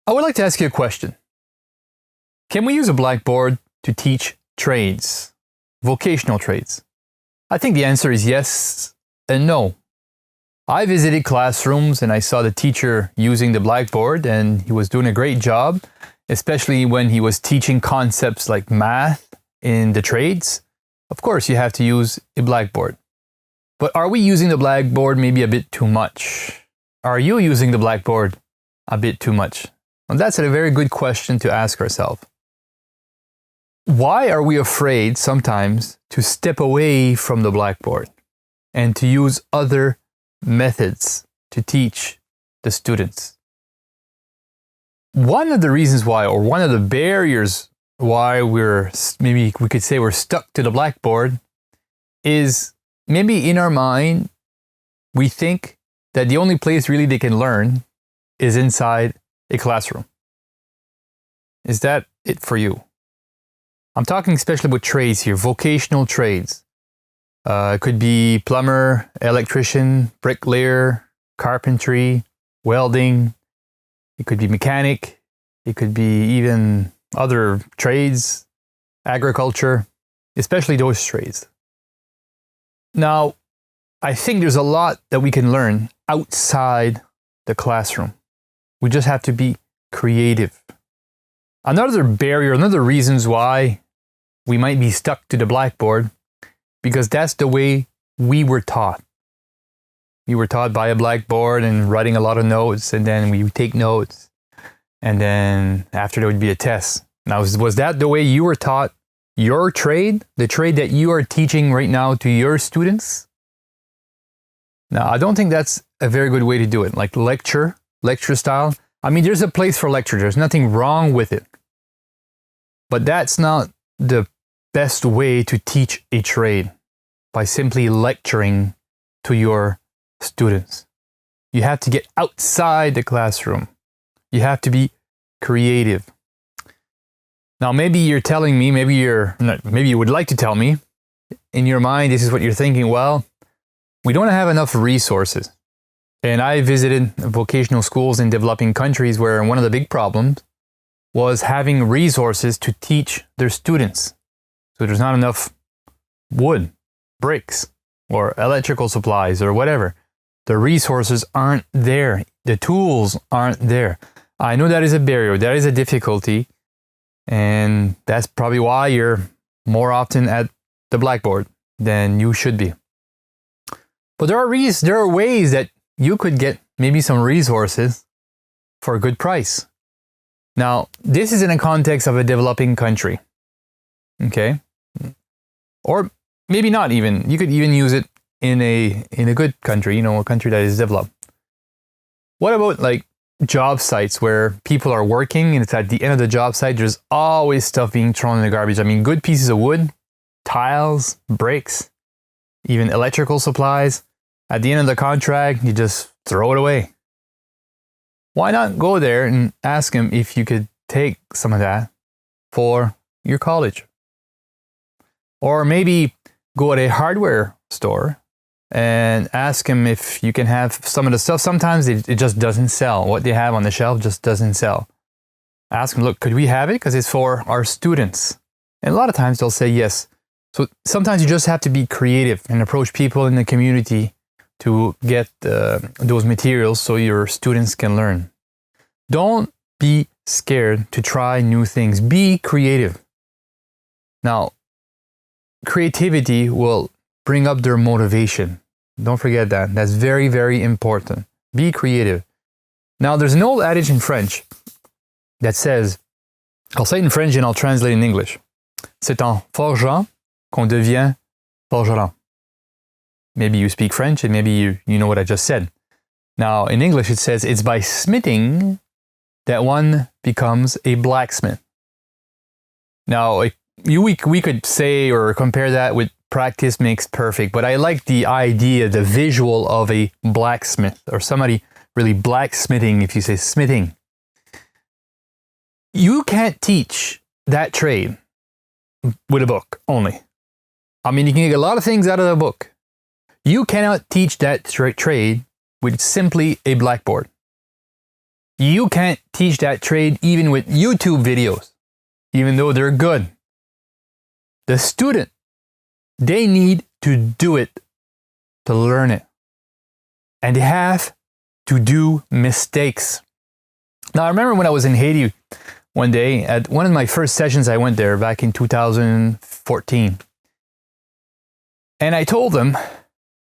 I would like to ask you a question. Can we use a blackboard to teach trades, vocational trades? I think the answer is yes and no. I visited classrooms and I saw the teacher using the blackboard, and he was doing a great job, especially when he was teaching concepts like math in the trades. Of course, you have to use a blackboard. But are we using the blackboard maybe a bit too much? Are you using the blackboard a bit too much? Well, that's a very good question to ask ourselves. Why are we afraid sometimes to step away from the blackboard and to use other methods to teach the students? One of the reasons why, or one of the barriers why maybe we could say we're stuck to the blackboard, is maybe in our mind, we think that the only place really they can learn is inside a classroom. Is that it for you? I'm talking especially about trades here, vocational trades. It could be plumber, electrician, bricklayer, carpentry, welding. It could be mechanic. It could be even other trades, agriculture, especially those trades. Now, I think there's a lot that we can learn outside the classroom. We just have to be creative. Another barrier, another reasons why we might be stuck to the blackboard, because that's the way we were taught. We were taught by a blackboard and writing a lot of notes, and then we would take notes, and then after there would be a test. Now, was that the way you were taught your trade, the trade that you are teaching right now to your students? Now, I don't think that's a very good way to do it, like lecture style. I mean, there's a place for lecture. There's nothing wrong with it. But that's not the best way to teach a trade, by simply lecturing to your students. You have to get outside the classroom. You have to be creative. Now, maybe you're telling me, maybe you would like to tell me, in your mind, this is what you're thinking, well, we don't have enough resources. And I visited vocational schools in developing countries where one of the big problems was having resources to teach their students. So there's not enough wood, bricks, or electrical supplies, or whatever. The resources aren't there. The tools aren't there. I know that is a barrier. That is a difficulty. And that's probably why you're more often at the blackboard than you should be. But there are ways that you could get maybe some resources for a good price. Now, this is in the context of a developing country. Okay? Or maybe not even. You could even use it in a good country, a country that is developed. What about like job sites where people are working and it's at the end of the job site, there's always stuff being thrown in the garbage. I mean, good pieces of wood, tiles, bricks, even electrical supplies. At the end of the contract, you just throw it away. Why not go there and ask them if you could take some of that for your college? Or maybe go at a hardware store and ask them if you can have some of the stuff. Sometimes it just doesn't sell. What they have on the shelf just doesn't sell. Ask them, look, could we have it? Because it's for our students. And a lot of times they'll say yes. So sometimes you just have to be creative and approach people in the community to get those materials so your students can learn. Don't be scared to try new things. Be creative. Now, creativity will bring up their motivation. Don't forget that. That's very, very important. Be creative. Now, there's an old adage in French that says, I'll say it in French and I'll translate in English. C'est en forgeant qu'on devient forgeron. Maybe you speak French and maybe you know what I just said. Now, in English, it says, it's by smithing that one becomes a blacksmith. Now, we could say or compare that with practice makes perfect, but I like the idea, the visual of a blacksmith or somebody really blacksmithing, if you say smithing. You can't teach that trade with a book only. I mean, you can get a lot of things out of a book. You cannot teach that trade with simply a blackboard. You can't teach that trade even with YouTube videos, even though they're good. The student, they need to do it to learn it. And they have to do mistakes. Now, I remember when I was in Haiti one day, at one of my first sessions, I went there back in 2014. And I told them,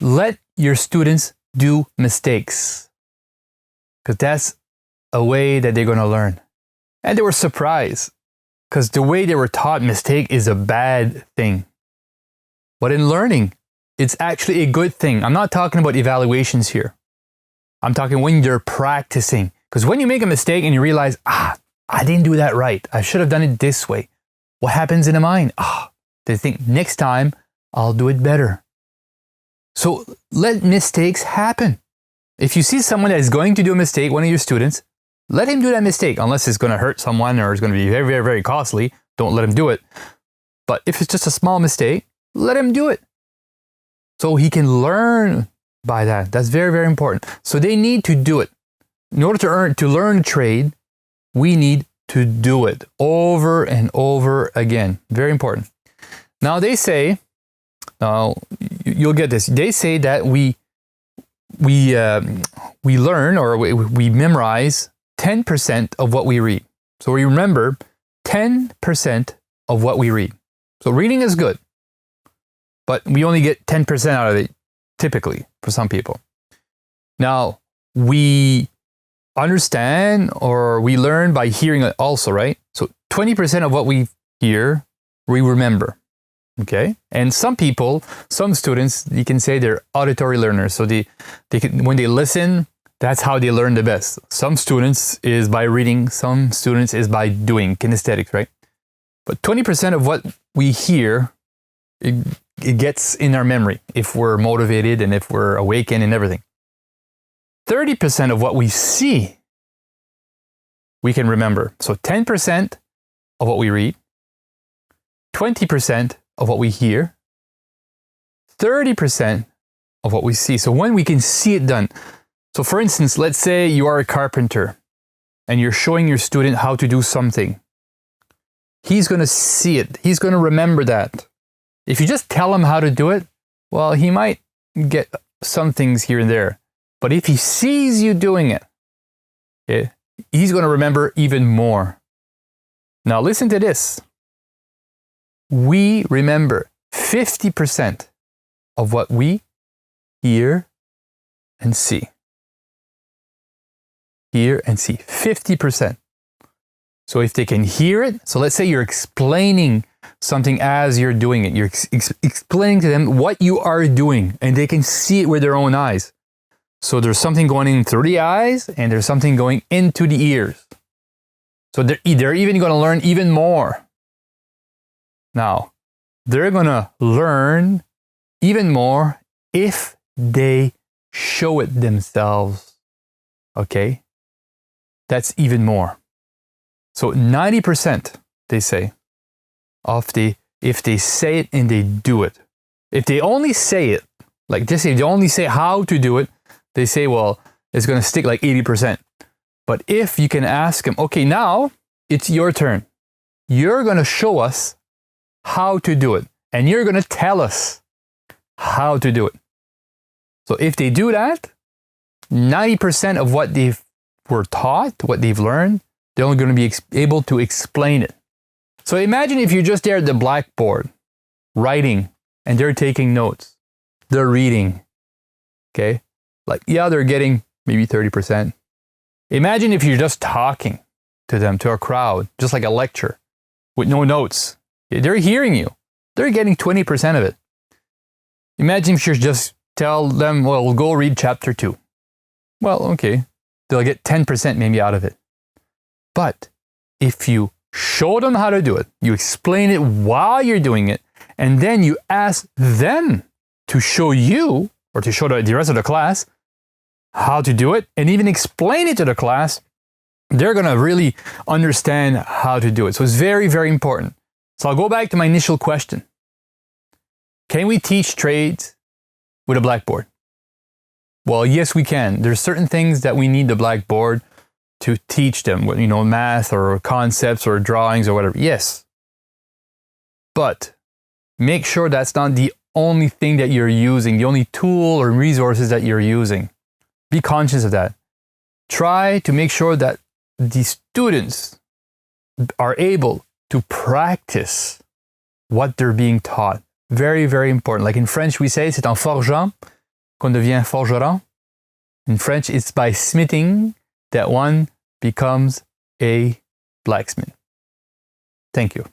let your students do mistakes, because that's a way that they're going to learn. And they were surprised, because the way they were taught, mistake is a bad thing. But in learning, it's actually a good thing. I'm not talking about evaluations here. I'm talking when you're practicing. Because when you make a mistake and you realize, I didn't do that right. I should have done it this way. What happens in the mind? They think, next time, I'll do it better. So let mistakes happen. If you see someone that is going to do a mistake, one of your students, let him do that mistake, unless it's going to hurt someone or it's going to be very, very, very costly. Don't let him do it. But if it's just a small mistake, let him do it. So he can learn by that. That's very, very important. So they need to do it. In order to learn a trade, we need to do it over and over again. Very important. Now they say, you'll get this. They say that we learn, or we memorize 10% of what we read. So we remember 10% of what we read. So reading is good, but we only get 10% out of it, typically, for some people. Now, we understand, or we learn by hearing it also, right? So 20% of what we hear, we remember. Okay? And some people, some students, you can say they're auditory learners. So they can, when they listen, that's how they learn the best. Some students is by reading, some students is by doing, kinesthetics, right? But 20% of what we hear, it gets in our memory if we're motivated and if we're awakened and everything. 30% of what we see, we can remember. So 10% of what we read, 20% of what we hear, 30% of what we see. So when we can see it done. So for instance, let's say you are a carpenter and you're showing your student how to do something. He's going to see it. He's going to remember that. If you just tell him how to do it, well, he might get some things here and there. But if he sees you doing it, okay, he's going to remember even more. Now listen to this. We remember 50% of what we hear and see. Hear and see. 50%. So if they can hear it, so let's say you're explaining something as you're doing it. You're explaining to them what you are doing, and they can see it with their own eyes. So there's something going in through the eyes, and there's something going into the ears. So they're even going to learn even more. Now, they're going to learn even more if they show it themselves. Okay? That's even more. So 90%, they say, if they say it and they do it. If they only say it, like just if they only say how to do it, they say, well, it's going to stick like 80%. But if you can ask them, okay, now it's your turn. You're going to show us how to do it. And you're going to tell us how to do it. So if they do that, 90% of what they were taught, what they've learned, they're only going to be able to explain it. So imagine if you're just there at the blackboard, writing, and they're taking notes. They're reading. Okay? Like, yeah, they're getting maybe 30%. Imagine if you're just talking to them, to a crowd, just like a lecture, with no notes. They're hearing you. They're getting 20% of it. Imagine if you just tell them, well, we'll go read chapter 2. Well, okay. They'll get 10% maybe out of it. But if you show them how to do it, you explain it while you're doing it, and then you ask them to show you, or to show the rest of the class, how to do it, and even explain it to the class, they're going to really understand how to do it. So it's very, very important. So I'll go back to my initial question. Can we teach trades with a blackboard? Well, yes, we can. There's certain things that we need the blackboard to teach them, you know, math or concepts or drawings or whatever. Yes. But make sure that's not the only thing that you're using, the only tool or resources that you're using. Be conscious of that. Try to make sure that the students are able to practice what they're being taught. Very, very important. Like in French, we say, c'est en forgeant qu'on devient forgeron. In French, it's by smithing that one becomes a blacksmith. Thank you.